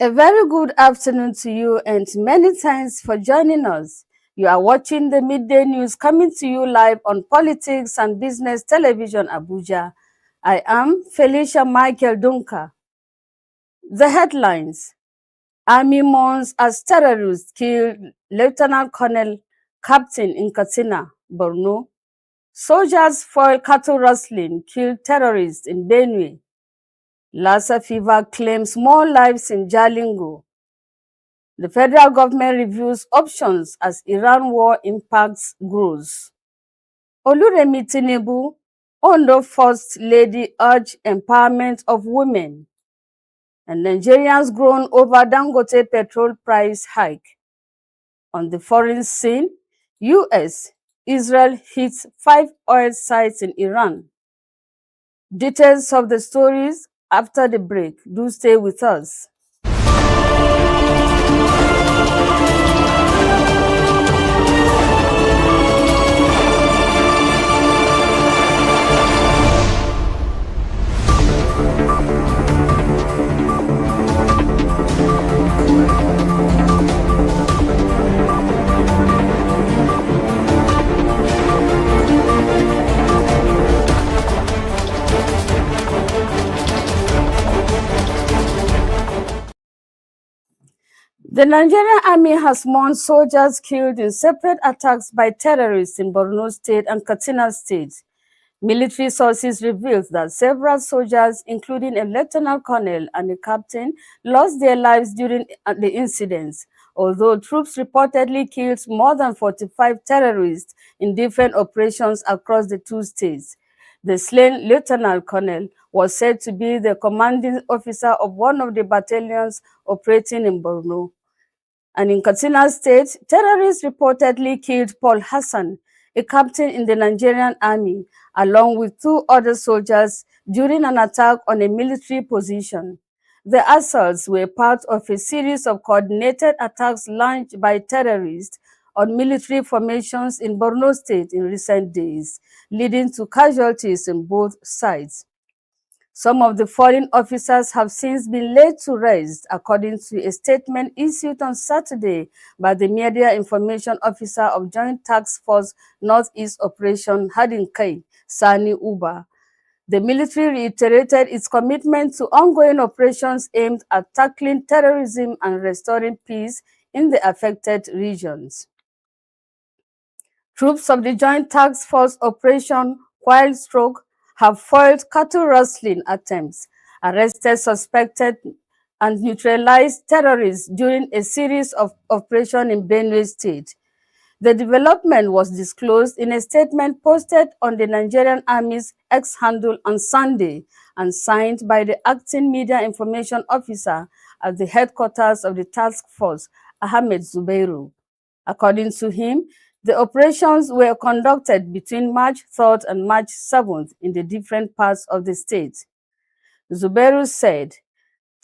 A very good afternoon to you and many thanks for joining us. You are watching the midday news coming to you live on Politics and Business Television Abuja. I am Felicia Michael Dunka. The headlines: Army mourns as terrorists kill Lt-Col Captain in Katsina, Borno. Soldiers foil cattle rustling, kill terrorists in Benue. Lassa fever claims more lives in Jalingo. The federal government reviews options as Iran war impacts grows. Oluremi Tinubu, Ondo First Lady urge empowerment of women. And Nigerians groan over Dangote petrol price hike. On the foreign scene, US, Israel hits 5 oil sites in Iran. Details of the stories after the break. Do stay with us. The Nigerian army has mourned soldiers killed in separate attacks by terrorists in Borno State and Katsina State. Military sources revealed that several soldiers, including a lieutenant colonel and a captain, lost their lives during the incidents, although troops reportedly killed more than 45 terrorists in different operations across the two states. The slain lieutenant colonel was said to be the commanding officer of one of the battalions operating in Borno. And in Katsina State, terrorists reportedly killed Paul Hassan, a captain in the Nigerian army, along with 2 other soldiers during an attack on a military position. The assaults were part of a series of coordinated attacks launched by terrorists on military formations in Borno State in recent days, leading to casualties on both sides. Some of the foreign officers have since been laid to rest, according to a statement issued on Saturday by the Media Information Officer of Joint Task Force Northeast Operation Hadin Kai, Sani Uba. The military reiterated its commitment to ongoing operations aimed at tackling terrorism and restoring peace in the affected regions. Troops of the Joint Task Force Operation Wild Stroke have foiled cattle rustling attempts, arrested suspected and neutralized terrorists during a series of operations in Benue State. The development was disclosed in a statement posted on the Nigerian Army's X handle on Sunday and signed by the acting media information officer at the headquarters of the task force, Ahmed Zubairu. According to him, the operations were conducted between March 3rd and March 7th in the different parts of the state. Zubairu said,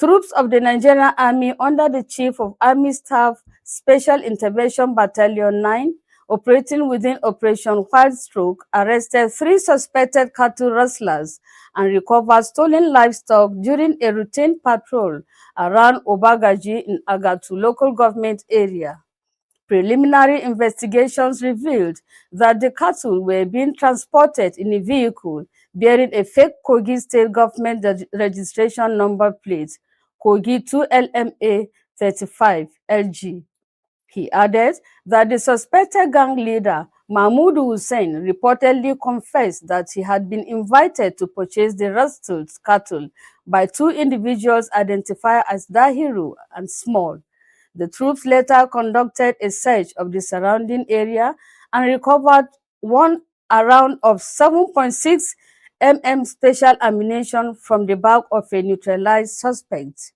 troops of the Nigerian Army under the Chief of Army Staff Special Intervention Battalion 9, operating within Operation Wild Stroke, arrested 3 suspected cattle rustlers and recovered stolen livestock during a routine patrol around Obagaji in Agatu local government area. Preliminary investigations revealed that the cattle were being transported in a vehicle bearing a fake Kogi state government registration number plate, Kogi 2LMA 35LG. He added that the suspected gang leader, Mahmoud Hussein, reportedly confessed that he had been invited to purchase the rustled cattle by 2 individuals identified as Dahiru and Small. The troops later conducted a search of the surrounding area and recovered 1 round of 7.6 mm special ammunition from the back of a neutralized suspect.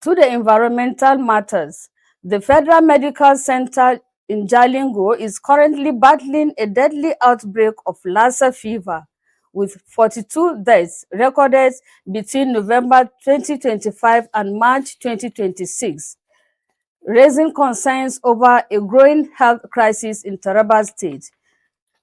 To the environmental matters, the Federal Medical Center in Jalingo is currently battling a deadly outbreak of Lassa fever, with 42 deaths recorded between November 2025 and March 2026, raising concerns over a growing health crisis in Taraba State.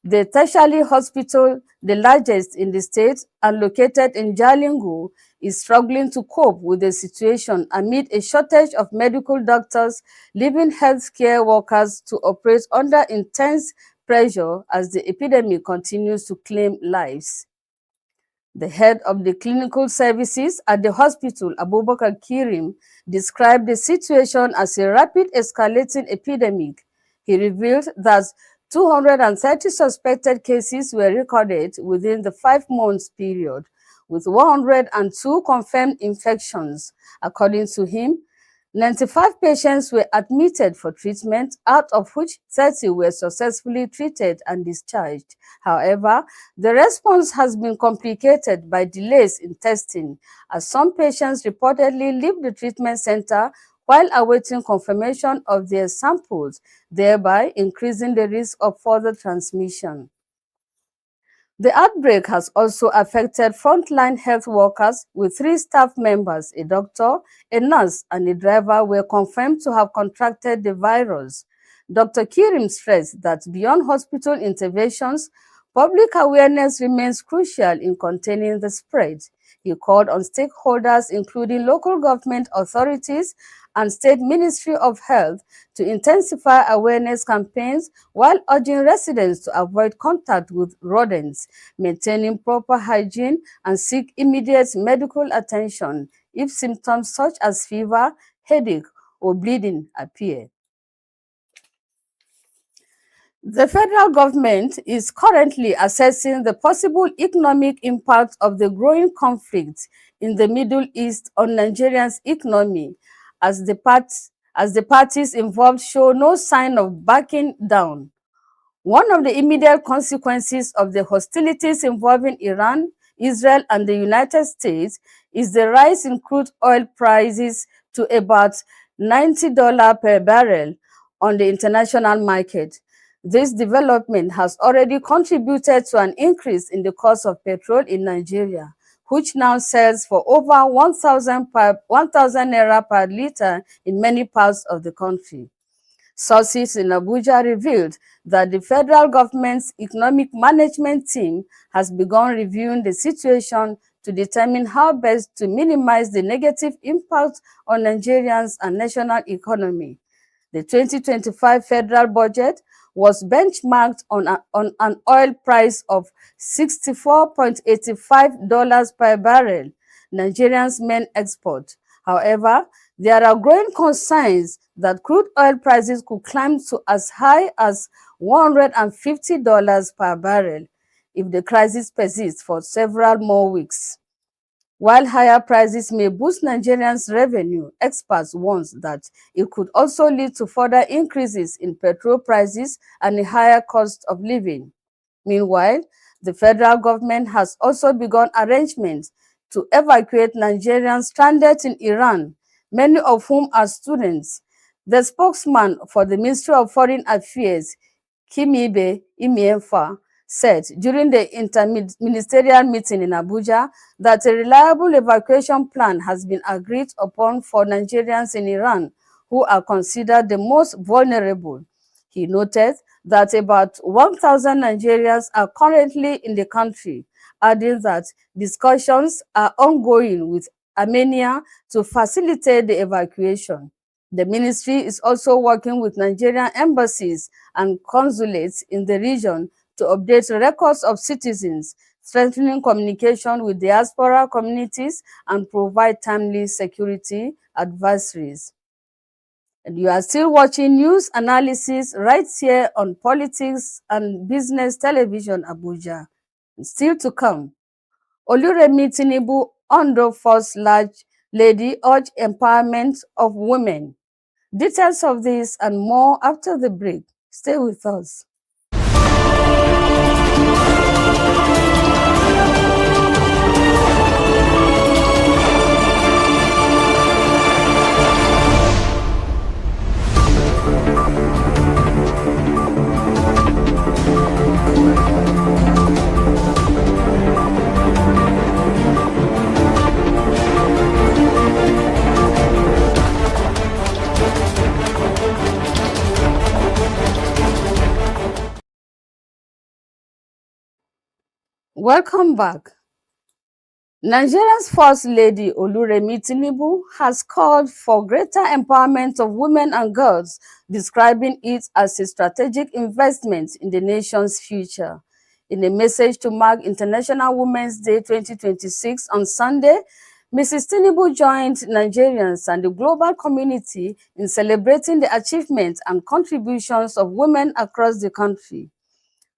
The tertiary hospital, the largest in the state and located in Jalingo, is struggling to cope with the situation amid a shortage of medical doctors, leaving healthcare workers to operate under intense pressure as the epidemic continues to claim lives. The head of the clinical services at the hospital, Abubakar Kirim, described the situation as a rapid escalating epidemic. He revealed that 230 suspected cases were recorded within the 5 months period, with 102 confirmed infections. According to him, 95 patients were admitted for treatment, out of which 30 were successfully treated and discharged. However, the response has been complicated by delays in testing, as some patients reportedly leave the treatment center while awaiting confirmation of their samples, thereby increasing the risk of further transmission. The outbreak has also affected frontline health workers, with 3 staff members, a doctor, a nurse, and a driver, were confirmed to have contracted the virus. Dr. Kirim stressed that beyond hospital interventions, public awareness remains crucial in containing the spread. He called on stakeholders, including local government authorities and State Ministry of Health, to intensify awareness campaigns while urging residents to avoid contact with rodents, maintaining proper hygiene, and seek immediate medical attention if symptoms such as fever, headache, or bleeding appear. The federal government is currently assessing the possible economic impact of the growing conflict in the Middle East on Nigeria's economy, as the parties involved show no sign of backing down. One of the immediate consequences of the hostilities involving Iran, Israel, and the United States is the rise in crude oil prices to about $90 per barrel on the international market. This development has already contributed to an increase in the cost of petrol in Nigeria, which now sells for over 1,000 naira per liter in many parts of the country. Sources in Abuja revealed that the federal government's economic management team has begun reviewing the situation to determine how best to minimize the negative impact on Nigerians and national economy. The 2025 federal budget was benchmarked on an oil price of $64.85 per barrel, Nigeria's main export. However, there are growing concerns that crude oil prices could climb to as high as $150 per barrel if the crisis persists for several more weeks. While higher prices may boost Nigerians' revenue, experts warn that it could also lead to further increases in petrol prices and a higher cost of living. Meanwhile, the federal government has also begun arrangements to evacuate Nigerians stranded in Iran, many of whom are students. The spokesman for the Ministry of Foreign Affairs, Kimibe Imiefa, said during the interministerial meeting in Abuja that a reliable evacuation plan has been agreed upon for Nigerians in Iran, who are considered the most vulnerable. He noted that about 1,000 Nigerians are currently in the country, adding that discussions are ongoing with Armenia to facilitate the evacuation. The ministry is also working with Nigerian embassies and consulates in the region to update records of citizens, strengthening communication with diaspora communities, and provide timely security advisories. And you are still watching news analysis right here on Politics and Business Television Abuja. Still to come, Oluremi Tinubu Ondo First Large Lady urge empowerment of women. Details of this and more after the break. Stay with us. Welcome back. Nigeria's First Lady Oluremi Tinubu has called for greater empowerment of women and girls, describing it as a strategic investment in the nation's future. In a message to mark International Women's Day 2026 on Sunday, Mrs. Tinubu joined Nigerians and the global community in celebrating the achievements and contributions of women across the country.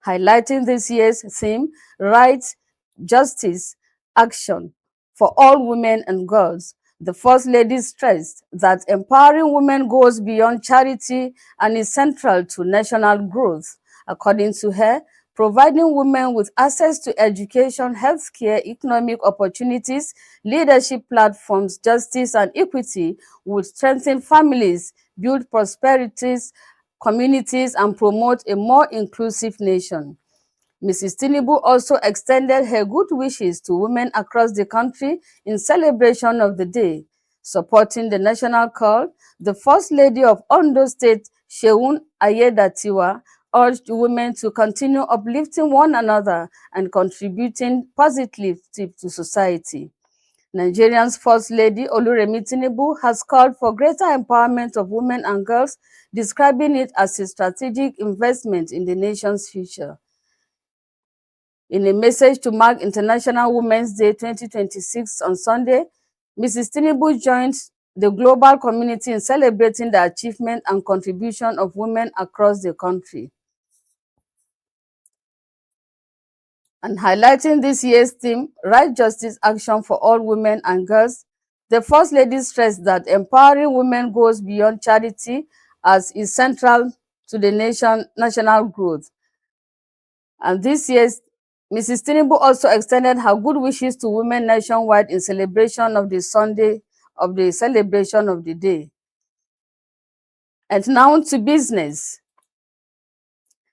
Highlighting this year's theme, Rights, Justice, Action for all women and girls. The First Lady stressed that empowering women goes beyond charity and is central to national growth. According to her, providing women with access to education, healthcare, economic opportunities, leadership platforms, justice, and equity would strengthen families, build prosperities, communities, and promote a more inclusive nation. Mrs. Tinubu also extended her good wishes to women across the country in celebration of the day. Supporting the national call, the First Lady of Ondo State, Seun Ayedatiwa, urged women to continue uplifting one another and contributing positively to society. Nigeria's First Lady Oluremi Tinubu has called for greater empowerment of women and girls, describing it as a strategic investment in the nation's future. In a message to mark International Women's Day 2026 on Sunday, Mrs. Tinubu joined the global community in celebrating the achievement and contribution of women across the country. And highlighting this year's theme, Right Justice Action for All Women and Girls, the First Lady stressed that empowering women goes beyond charity as is central to the national growth. And this year's Mrs. Tinubu also extended her good wishes to women nationwide in celebration of the Sunday of the celebration of the day. And now to business.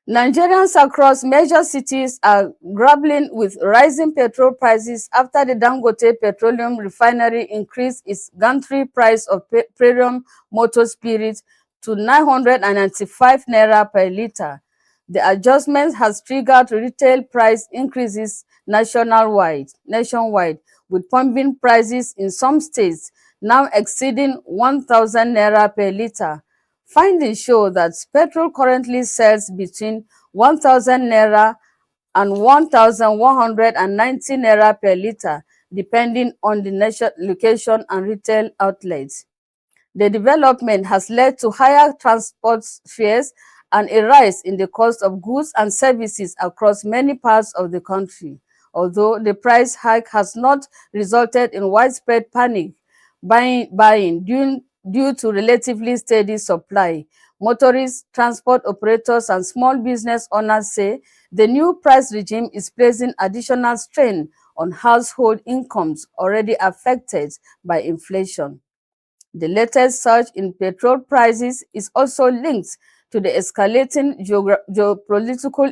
Nigerians across major cities are grappling with rising petrol prices after the Dangote Petroleum Refinery increased its gantry price of premium motor spirit to 995 naira per litre. The adjustment has triggered retail price increases nationwide, with pumping prices in some states now exceeding 1,000 naira per litre. Findings show that petrol currently sells between 1,000 naira and 1,190 naira per litre, depending on the location and retail outlets. The development has led to higher transport fares and a rise in the cost of goods and services across many parts of the country. Although the price hike has not resulted in widespread panic buying due to relatively steady supply, motorists, transport operators, and small business owners say the new price regime is placing additional strain on household incomes already affected by inflation. The latest surge in petrol prices is also linked to the escalating geopolitical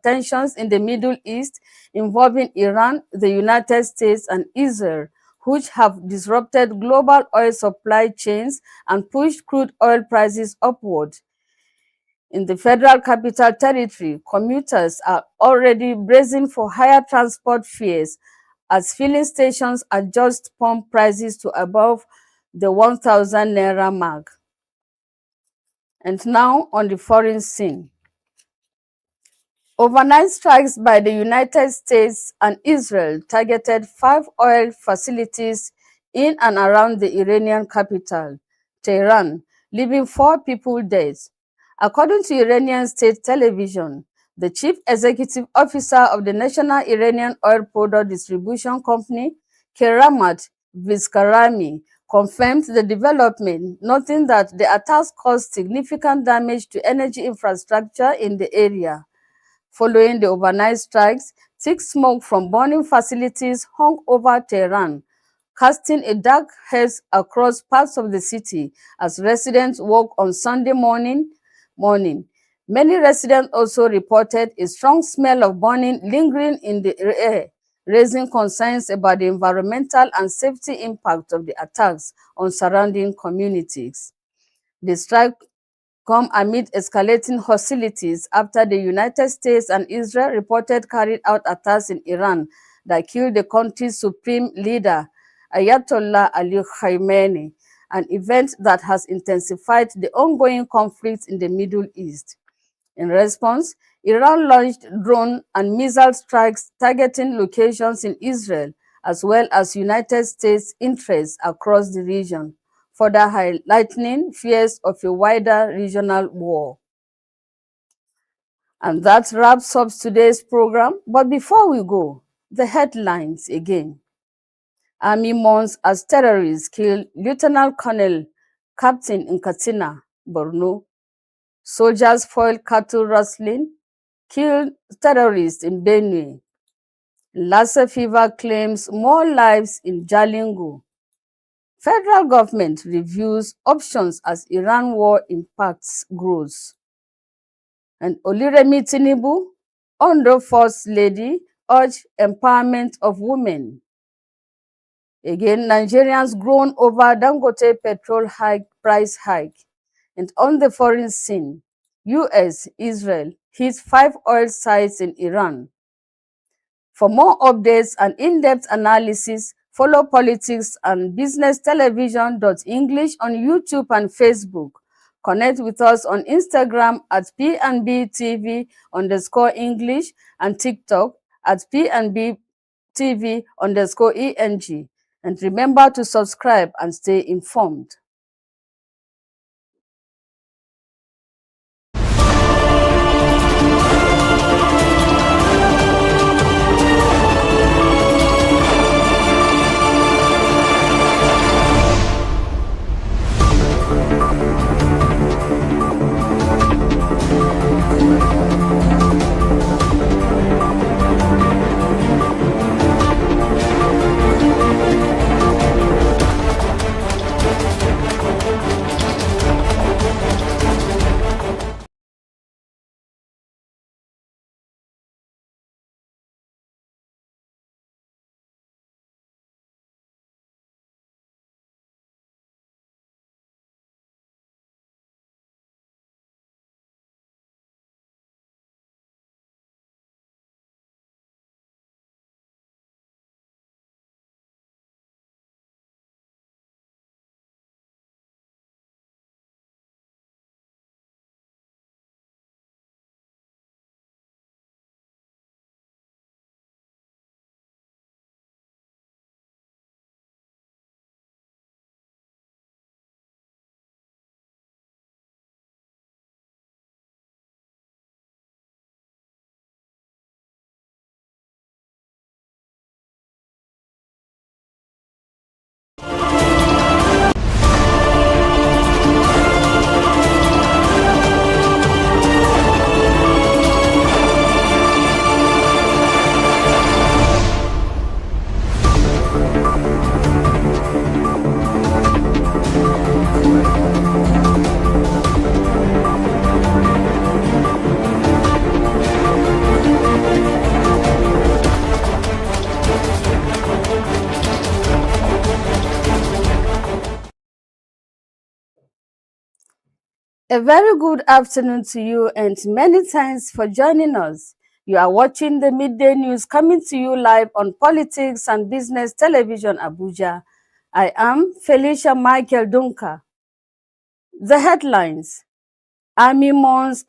tensions in the Middle East involving Iran, the United States, and Israel, which have disrupted global oil supply chains and pushed crude oil prices upward. In the Federal Capital Territory, commuters are already bracing for higher transport fares as filling stations adjust pump prices to above the 1,000 naira mark. And now on the foreign scene. Overnight strikes by the United States and Israel targeted 5 oil facilities in and around the Iranian capital, Tehran, leaving 4 people dead. According to Iranian state television, the chief executive officer of the National Iranian Oil Product Distribution Company, Keramat Vizkarami, confirmed the development, noting that the attacks caused significant damage to energy infrastructure in the area. Following the overnight strikes, thick smoke from burning facilities hung over Tehran, casting a dark haze across parts of the city as residents woke on Sunday morning. Many residents also reported a strong smell of burning lingering in the air, raising concerns about the environmental and safety impact of the attacks on surrounding communities. The strike come amid escalating hostilities after the United States and Israel reported carried out attacks in Iran that killed the country's supreme leader, Ayatollah Ali Khamenei, an event that has intensified the ongoing conflict in the Middle East. In response, Iran launched drone and missile strikes targeting locations in Israel, as well as United States interests across the region, further highlighting fears of a wider regional war. And that wraps up today's program. But before we go, the headlines again. Army mourns as terrorists kill Lieutenant Colonel Captain in Katsina, Borno. Soldiers foil cattle rustling, kill terrorists in Benue. Lassa fever claims more lives in Jalingo. Federal government reviews options as Iran war impacts grows. And Oluremi Tinubu, Ondo First Lady, urged empowerment of women. Again, Nigerians groan over Dangote petrol price hike. And on the foreign scene, US, Israel hit 5 oil sites in Iran. For more updates and in-depth analysis, follow Politics and Business Television.English on YouTube and Facebook. Connect with us on Instagram at PNBTV_English and TikTok at PNBTV_ENG. And remember to subscribe and stay informed. A very good afternoon to you and many thanks for joining us. You are watching the Midday News coming to you live on Politics and Business Television Abuja. I am Felicia Michael Dunker. The headlines: Army mourns